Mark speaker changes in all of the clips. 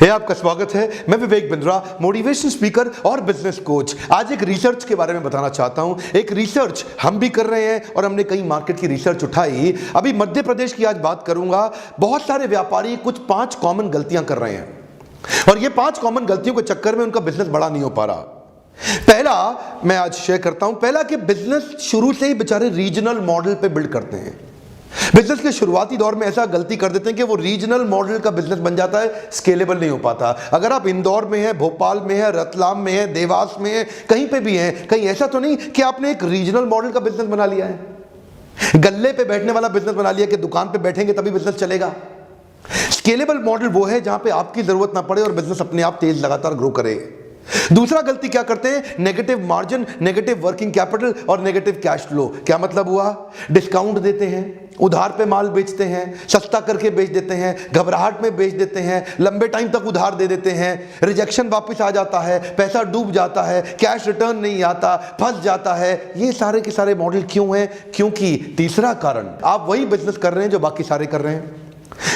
Speaker 1: आपका स्वागत है। मैं विवेक बिंद्रा, मोटिवेशन स्पीकर और बिजनेस कोच। आज एक रिसर्च के बारे में बताना चाहता हूं। एक रिसर्च हम भी कर रहे हैं और हमने कई मार्केट की रिसर्च उठाई। अभी मध्य प्रदेश की आज बात करूंगा। बहुत सारे व्यापारी कुछ 5 कॉमन गलतियां कर रहे हैं और ये 5 कॉमन गलतियों के चक्कर में उनका बिजनेस बड़ा नहीं हो पा रहा। पहला मैं आज शेयर करता हूं। पहला कि बिजनेस शुरू से ही बेचारे रीजनल मॉडल पे बिल्ड करते हैं। बिजनेस के शुरुआती दौर में ऐसा गलती कर देते हैं कि वो रीजनल मॉडल का बिजनेस बन जाता है, स्केलेबल नहीं हो पाता। अगर आप इंदौर में हैं, भोपाल में हैं, रतलाम में हैं, देवास में हैं, कहीं पे भी हैं, कहीं ऐसा तो नहीं कि आपने एक रीजनल मॉडल का बिजनेस बना लिया है, गल्ले पे बैठने वाला बिजनेस बना लिया कि दुकान पे बैठेंगे तभी बिजनेस चलेगा। स्केलेबल मॉडल वो है जहां पे आपकी जरूरत ना पड़े और बिजनेस अपने आप तेज लगातार ग्रो करे। दूसरा गलती क्या करते हैं? Negative margin, negative working capital और नेगेटिव कैश फ्लो। क्या मतलब हुआ? डिस्काउंट देते हैं, उधार पे माल बेचते हैं, सस्ता करके बेच देते हैं, घबराहट में बेच देते हैं, लंबे टाइम तक उधार दे देते हैं, रिजेक्शन वापस आ जाता है, पैसा डूब जाता है, कैश रिटर्न नहीं आता, फंस जाता है। ये सारे के सारे मॉडल क्यों हैं? क्योंकि तीसरा कारण, आप वही बिजनेस कर रहे हैं जो बाकी सारे कर रहे हैं।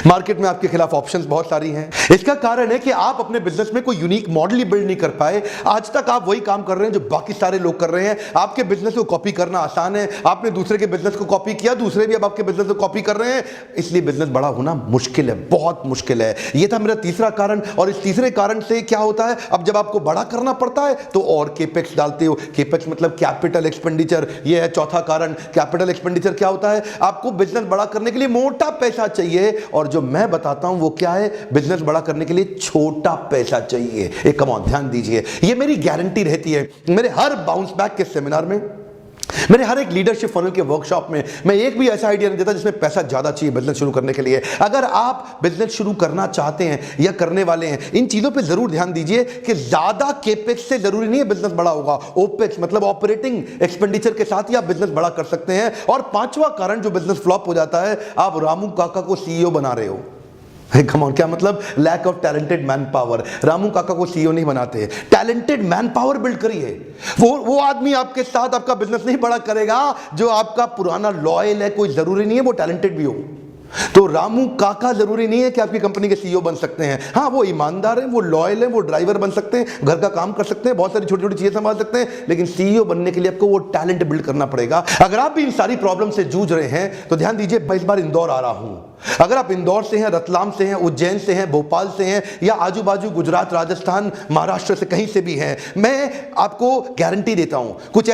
Speaker 1: मार्केट में आपके खिलाफ ऑप्शंस बहुत सारी हैं। इसका कारण है कि आप अपने बिजनेस में कोई यूनिक मॉडल ही बिल्ड नहीं कर पाए। आज तक आप वही काम कर रहे हैं जो बाकी सारे लोग कर रहे हैं। आपके बिजनेस को कॉपी करना आसान है, आपने दूसरे के बिजनेस को कॉपी किया, दूसरे भी अब आपके बिजनेस को कॉपी कर रहे हैं, इसलिए बिजनेस बड़ा होना मुश्किल है, बहुत मुश्किल है। यह था मेरा तीसरा कारण। और इस तीसरे कारण से क्या होता है, अब जब आपको बड़ा करना पड़ता है तो और केपेक्स डालते हो। केपेक्स मतलब कैपिटल एक्सपेंडिचर। यह है चौथा कारण। कैपिटल एक्सपेंडिचर क्या होता है? आपको बिजनेस बड़ा करने के लिए मोटा पैसा चाहिए और जो मैं बताता हूं वो क्या है? बिजनेस बड़ा करने के लिए छोटा पैसा चाहिए। एक कम ऑन ध्यान दीजिए, ये मेरी गारंटी रहती है। मेरे हर बाउंस बैक के सेमिनार में, मेरे हर एक लीडरशिप फनल के वर्कशॉप में मैं एक भी ऐसा आइडिया नहीं देता जिसमें पैसा ज्यादा चाहिए बिजनेस शुरू करने के लिए। अगर आप बिजनेस शुरू करना चाहते हैं या करने वाले हैं, इन चीजों पे जरूर ध्यान दीजिए कि ज्यादा केपेक्स से जरूरी नहीं है बिजनेस बड़ा होगा। ओपेक्स मतलब ऑपरेटिंग एक्सपेंडिचर के साथ ही आप बिजनेस बड़ा कर सकते हैं। और 5वां कारण जो बिजनेस फ्लॉप हो जाता है, आप रामू काका को सीईओ बना रहे हो। कम ऑन, क्या मतलब? Lack of talented manpower. Ramu काका को सीईओ नहीं बनाते, टैलेंटेड मैन पावर बिल्ड करिए। वो आदमी आपके साथ आपका बिजनेस नहीं बड़ा करेगा जो आपका पुराना लॉयल है। कोई जरूरी नहीं है वो टैलेंटेड भी हो। तो रामू काका जरूरी नहीं है कि आपकी कंपनी के सीईओ बन सकते हैं। हाँ, वो ईमानदार है, वो लॉयल है, वो ड्राइवर बन सकते हैं, घर का काम कर सकते हैं, बहुत सारी छोटी छोटी चीजें संभाल सकते हैं, लेकिन सीईओ बनने के लिए आपको वो टैलेंट बिल्ड करना पड़ेगा। अगर आप भी इन सारी प्रॉब्लम से जूझ रहे हैं तो ध्यान दीजिए, मैं इस बार इंदौर आ रहा हूं। अगर आप इंदौर से हैं, रतलाम से हैं, उज्जैन से हैं, भोपाल से हैं या आजू बाजू गुजरात, राजस्थान, महाराष्ट्र से कहीं से भी हैं, मैं आपको गारंटी देता हूं कुछ